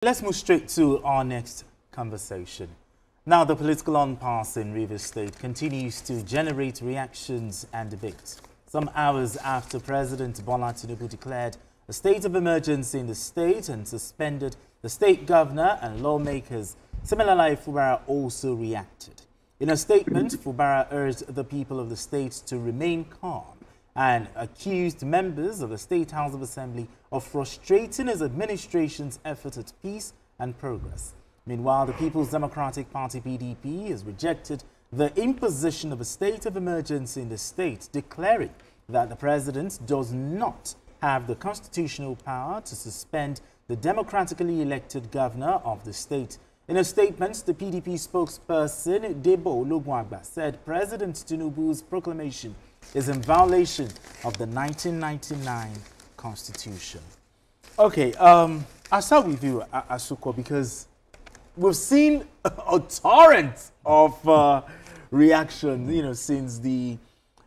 Let's move straight to our next conversation. Now, the political impasse in Rivers State continues to generate reactions and debates. Some hours after President Bola Tinubu declared a state of emergency in the state and suspended the state governor and lawmakers, Siminalayi Fubara also reacted. In a statement, Fubara urged the people of the state to remain calm and accused members of the State House of Assembly of frustrating his administration's effort at peace and progress. Meanwhile, the People's Democratic Party (PDP) has rejected the imposition of a state of emergency in the state, declaring that the president does not have the constitutional power to suspend the democratically elected governor of the state. In a statement, the PDP spokesperson Debo Ologunagba said President Tinubu's proclamation is in violation of the 1999 Constitution. Okay, I'll start with you, Asuko, because we've seen a torrent of reaction, since the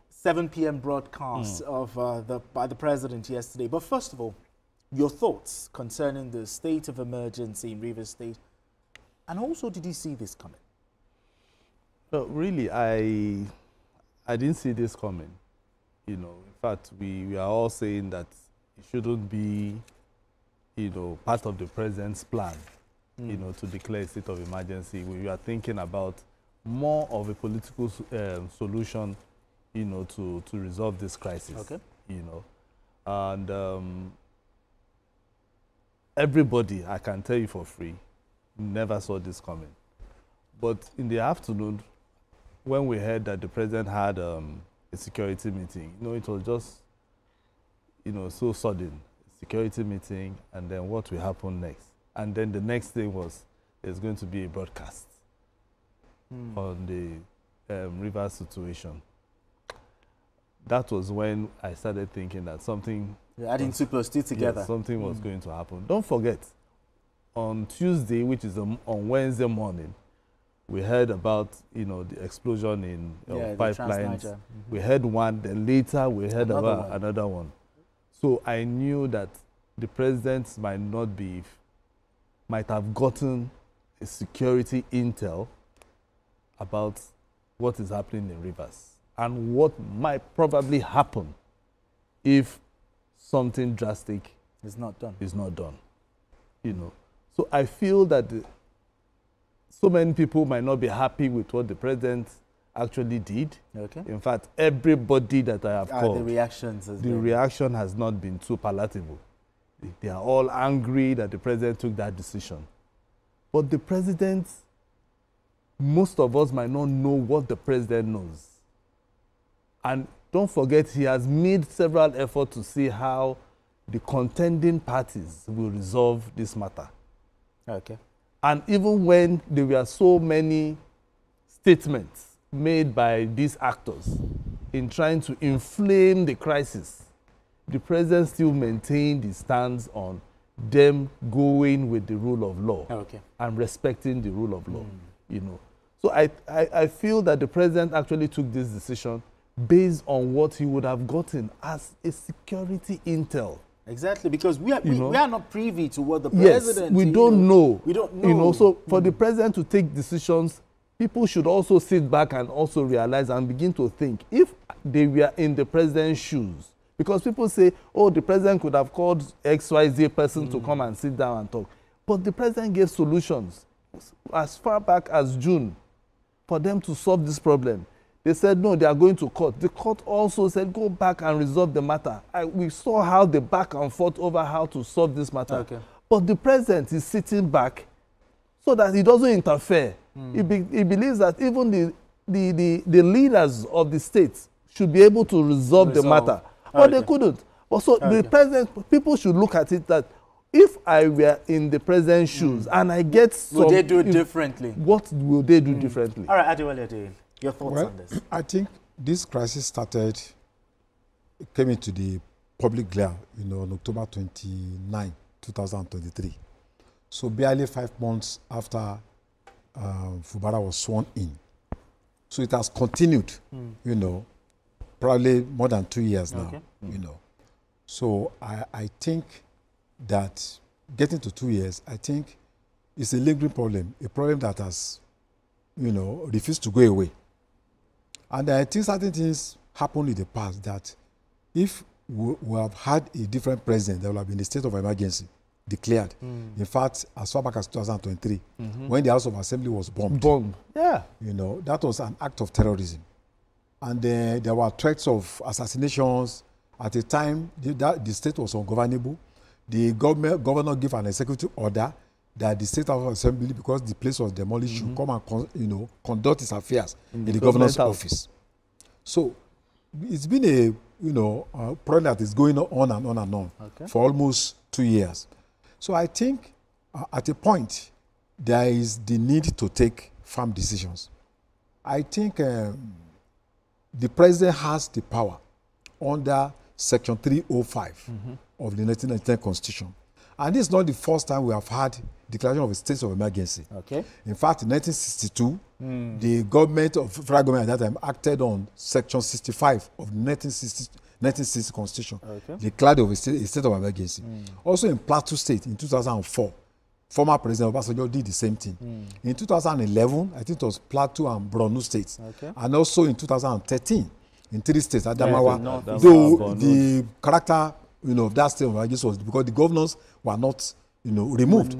7 p.m. broadcast by the president yesterday. But first of all, your thoughts concerning the state of emergency in Rivers State, and also, did you see this coming? Well, really, I didn't see this coming. In fact, we are all saying that it shouldn't be, part of the president's plan, to declare a state of emergency. We are thinking about more of a political solution, to resolve this crisis. Okay. And everybody, I can tell you for free, never saw this coming. But in the afternoon, when we heard that the president had a security meeting, it was just, so sudden. Security meeting, and then what will happen next? And then the next thing was there's going to be a broadcast on the river situation. That was when I started thinking that something... You're adding 2 plus 2 together. Yes, something was going to happen. Don't forget, on Tuesday, which is on Wednesday morning, we heard about, the explosion in pipelines. We heard one, then later we heard about another one. So I knew that the president might have gotten a security intel about what is happening in Rivers and what might probably happen if something drastic is not done. So I feel that so many people might not be happy with what the president actually did. Okay. In fact, everybody that I have called, the reaction has not been too palatable. They are all angry that the president took that decision. But the president, most of us might not know what the president knows. And don't forget, he has made several efforts to see how the contending parties will resolve this matter. Okay. And even when there were so many statements made by these actors in trying to inflame the crisis, the president still maintained his stance on them going with the rule of law and respecting the rule of law. So I feel that the president actually took this decision based on what he would have gotten as a security intel. Exactly, because we are not privy to what the president... Yes, we don't know. We don't know. So for the president to take decisions, people should also sit back and also realize and begin to think, if they were in the president's shoes, because people say, oh, the president could have called XYZ person to come and sit down and talk. But the president gave solutions as far back as June for them to solve this problem. They said, no, they are going to court. The court also said, go back and resolve the matter. We saw how they back and forth over how to solve this matter. Okay. But the president is sitting back so that he doesn't interfere. He believes that even the leaders of the states should be able to resolve the matter. But they couldn't. But so the president, people should look at it that if I were in the president's shoes and I get some... Would they do it differently? What will they do differently? All right, Adewale, your thoughts on this? I think this crisis came into the public glare, on October 29, 2023. So barely 5 months after Fubara was sworn in. So it has continued, probably more than 2 years now, So I think that getting to 2 years, I think it's a lingering problem, a problem that has, refused to go away. And I think certain things happened in the past that if we have had a different president, there will have been a state of emergency declared. In fact, as far back as 2023, when the House of Assembly was bombed. Yeah. That was an act of terrorism. And there were threats of assassinations. At the time, the state was ungovernable. The governor gave an executive order that the state House of Assembly, because the place was demolished, should come and conduct its affairs in the governor's office. So it's been a problem that is going on and on and on for almost 2 years. So I think at a point, there is the need to take firm decisions. I think the president has the power under Section 305 of the 1999 Constitution. And this is not the first time we have had declaration of a state of emergency. In fact, in 1962, the government of federal government at that time acted on Section 65 of the 1960 Constitution, declared of a state of emergency. Also in Plateau State in 2004, former President Obasanjo did the same thing. In 2011, I think it was Plateau and Borno states. And also in 2013, in 3 states, Adamawa, though the character of that state of emergency was because the governors were not removed.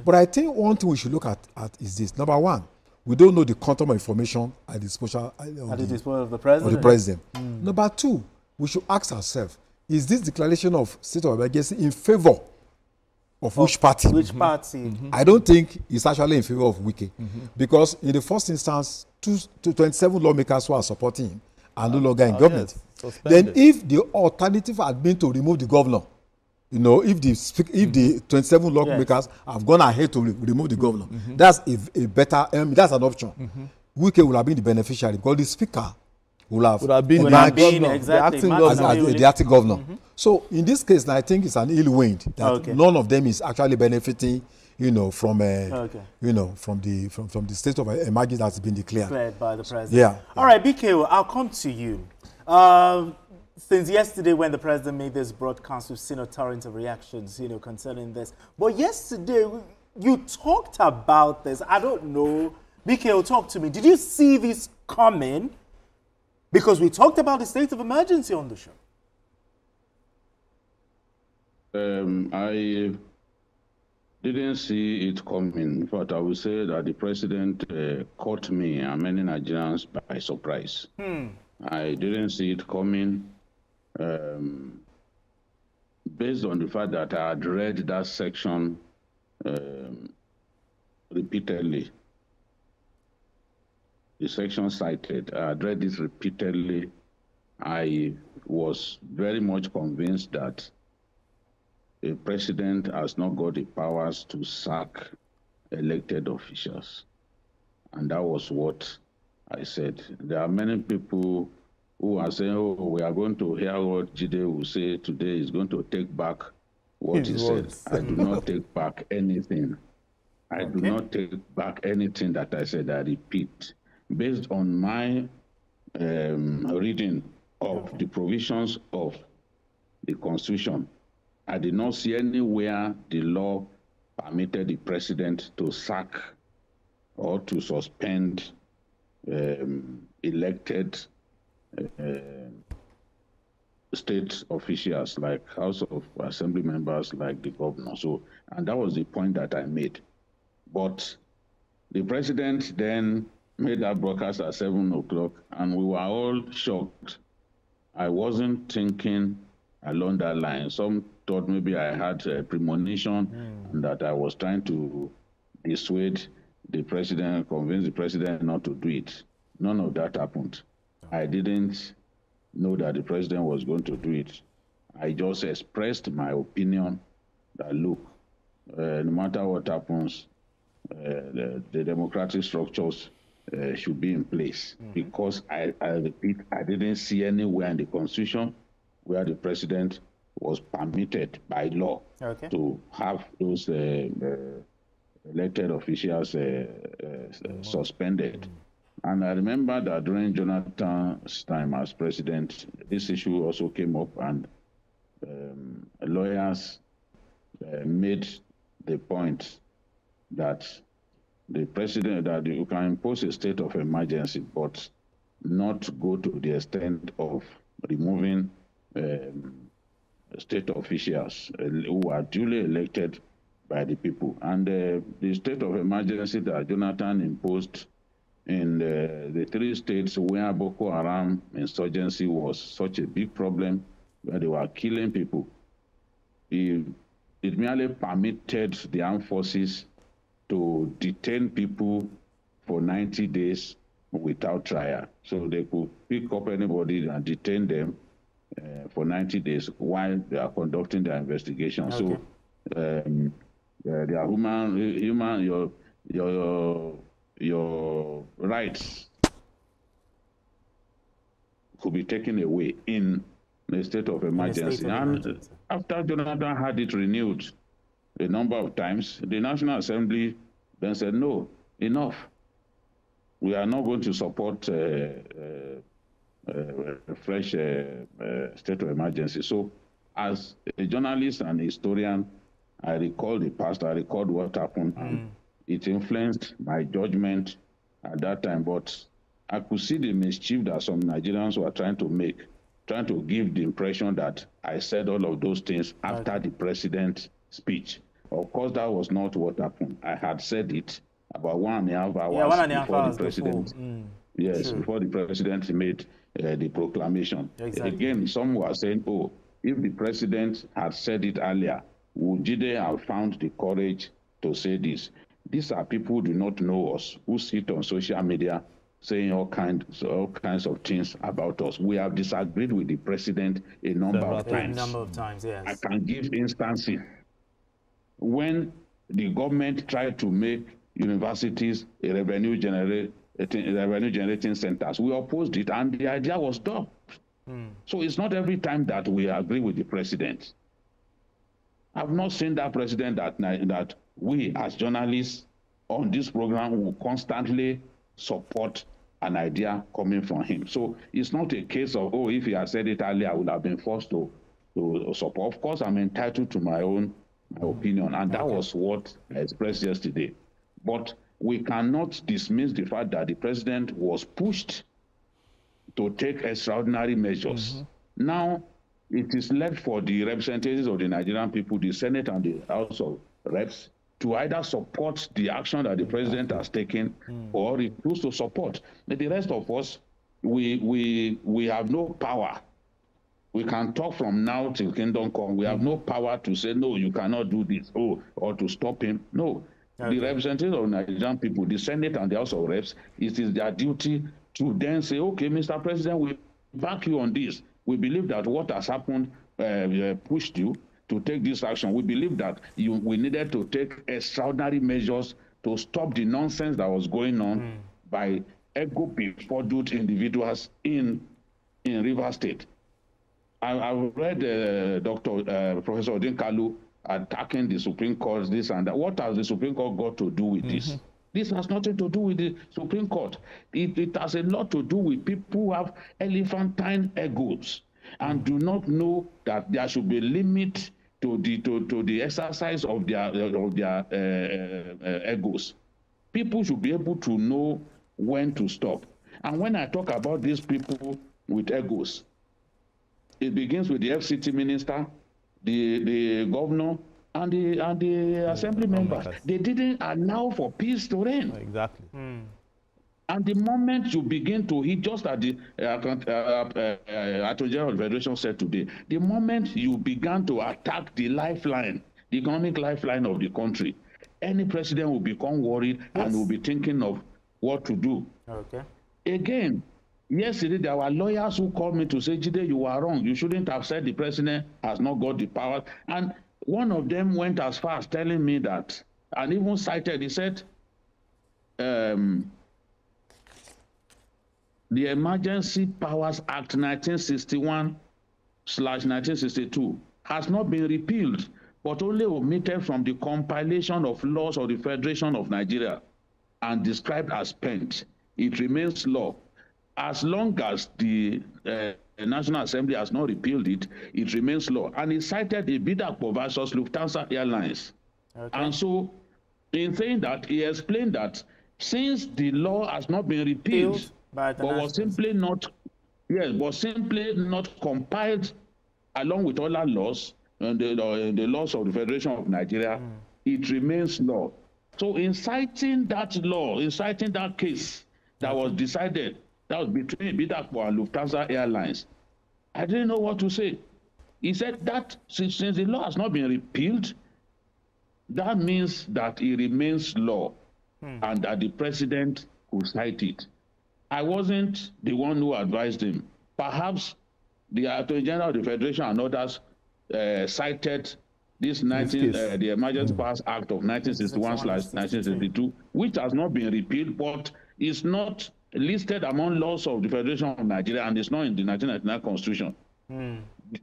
But I think one thing we should look at is this. Number one, we don't know the quantum of information at the disposal of the president. Number two, we should ask ourselves, is this declaration of state of emergency in favor of which party? Which party? I don't think it's actually in favor of Wike. Because in the first instance, 27 lawmakers who are supporting him are no longer in government. Then if the alternative had been to remove the governor, if the 27 lawmakers have gone ahead to remove the governor, that's a better, that's an option. Wike will have been the beneficiary because the speaker will have been the acting governor. So in this case, I think it's an ill wind that none of them is actually benefiting, from the state of emergency that's been declared by the president. Yeah. All right, BK, I'll come to you. Since yesterday when the president made this broadcast, we've seen a torrent of reactions, concerning this. But yesterday, you talked about this. I don't know. BK, talk to me. Did you see this coming? Because we talked about the state of emergency on the show. I didn't see it coming, but I would say that the president caught me and many Nigerians by surprise. I didn't see it coming based on the fact that I had read that section repeatedly. The section cited, I had read it repeatedly. I was very much convinced that a president has not got the powers to sack elected officials. And that was what I said. There are many people who are saying, oh, we are going to hear what Jide will say today. He's going to take back what he said. I do not take back anything. I do not take back anything that I said. I repeat. Based on my reading of the provisions of the Constitution, I did not see anywhere the law permitted the president to sack or to suspend elected state officials like House of Assembly members, like the governor. So, and that was the point that I made. But the president then made that broadcast at 7 o'clock, and we were all shocked. I wasn't thinking along that line. Some thought maybe I had a premonition and that I was trying to dissuade the president, convince the president not to do it. None of that happened. I didn't know that the president was going to do it. I just expressed my opinion that, look, no matter what happens, the democratic structures should be in place. Because I repeat, I didn't see anywhere in the Constitution where the president was permitted by law to have those elected officials suspended. And I remember that during Jonathan's time as president, this issue also came up, and lawyers made the point that the president, that you can impose a state of emergency, but not go to the extent of removing state officials who are duly elected by the people. And the state of emergency that Jonathan imposed in the 3 states where Boko Haram insurgency was such a big problem, where they were killing people, it merely permitted the armed forces to detain people for 90 days without trial. So they could pick up anybody and detain them for 90 days while they are conducting their investigation. Okay. So their your rights could be taken away in the state of emergency. And after Jonathan had it renewed a number of times, the National Assembly then said, no, enough. We are not going to support a fresh state of emergency. So as a journalist and a historian, I recall the past, I recall what happened. And it influenced my judgment at that time, but I could see the mischief that some Nigerians were trying to make, trying to give the impression that I said all of those things after the president's speech. Of course, that was not what happened. I had said it about 1.5 hours before the president. Yes, before the president made the proclamation. Exactly. Again, some were saying, oh, if the president had said it earlier, would Jide have found the courage to say this? These are people who do not know us, who sit on social media saying all kinds of things about us. We have disagreed with the president a number of times. Yes. I can give instances. When the government tried to make universities a revenue generating centers, we opposed it, and the idea was stopped. So it's not every time that we agree with the president. I've not seen that president that we as journalists on this program will constantly support an idea coming from him. So it's not a case of, oh, if he had said it earlier, I would have been forced to support. Of course, I'm entitled to my own opinion, and that was what I expressed yesterday. But we cannot dismiss the fact that the president was pushed to take extraordinary measures. Now, it is left for the representatives of the Nigerian people, the Senate and the House of Reps, to either support the action that the president has taken or refuse to support. But the rest of us, we have no power. We can talk from now till kingdom come. We have no power to say, no, you cannot do this, or to stop him. No. The representatives of Nigerian people, the Senate and the House of Reps, it is their duty to then say, okay, Mr. President, we back you on this. We believe that what has happened pushed you to take this action. We believe that we needed to take extraordinary measures to stop the nonsense that was going on by ego-befuddled individuals in Rivers State. I've read Professor Odinkalu attacking the Supreme Court, this and that. What has the Supreme Court got to do with this? This has nothing to do with the Supreme Court. It has a lot to do with people who have elephantine egos and do not know that there should be a limit to the exercise of their egos. People should be able to know when to stop. And when I talk about these people with egos, it begins with the FCT minister, the governor, and the assembly members. They didn't allow for peace to reign. Exactly. And the moment you begin to hit, just as the Attorney General of the Federation said today, the moment you began to attack the lifeline, the economic lifeline of the country, any president will become worried and will be thinking of what to do. Again, yesterday there were lawyers who called me to say, Jide, you are wrong. You shouldn't have said the president has not got the power. And one of them went as far as telling me that, and even cited, he said, the Emergency Powers Act 1961/1962 has not been repealed, but only omitted from the compilation of laws of the Federation of Nigeria and described as spent. It remains law. As long as the National Assembly has not repealed it, it remains law. And he cited the Bidakpo versus Lufthansa Airlines. And so in saying that, he explained that since the law has not been repealed, but was simply not, yes, was simply not compiled along with other laws and the laws of the Federation of Nigeria, it remains law. So inciting that law, inciting that case that was decided, that was between Bidakpo and Lufthansa Airlines, I didn't know what to say. He said that since the law has not been repealed, that means that it remains law and that the president could cite it. I wasn't the one who advised him. Perhaps the Attorney General of the Federation and others cited this the Emergency Powers Act of 1961/1962, which has not been repealed, but is not listed among laws of the Federation of Nigeria and is not in the 1999 Constitution.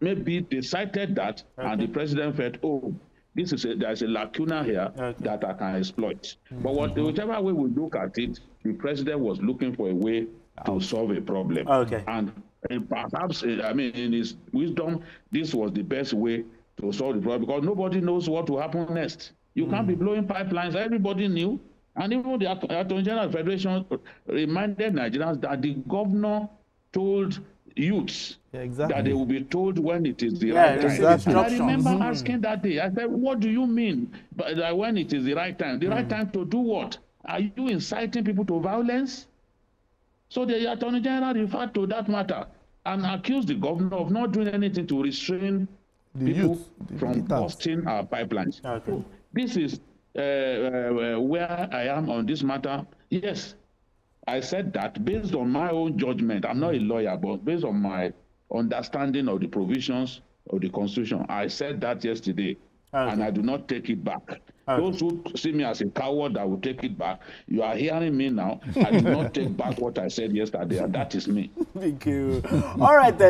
Maybe they cited that, and the president felt, oh, there's a lacuna here that I can exploit. But whichever way we look at it, the president was looking for a way to solve a problem. And perhaps, I mean, in his wisdom, this was the best way to solve the problem, because nobody knows what will happen next. You can't be blowing pipelines. Everybody knew. And even the Attorney General of the Federation reminded Nigerians that the governor told youths that they will be told when it is the right time. And I remember asking that day, I said, what do you mean by when it is the right time? The right time to do what? Are you inciting people to violence? So the Attorney General referred to that matter and accused the governor of not doing anything to restrain people from busting our pipelines. So this is where I am on this matter. Yes, I said that based on my own judgment. I'm not a lawyer, but based on my understanding of the provisions of the Constitution, I said that yesterday, and I do not take it back. Those who see me as a coward that will take it back, you are hearing me now. I do not take back what I said yesterday, and that is me. Thank you. All right, then.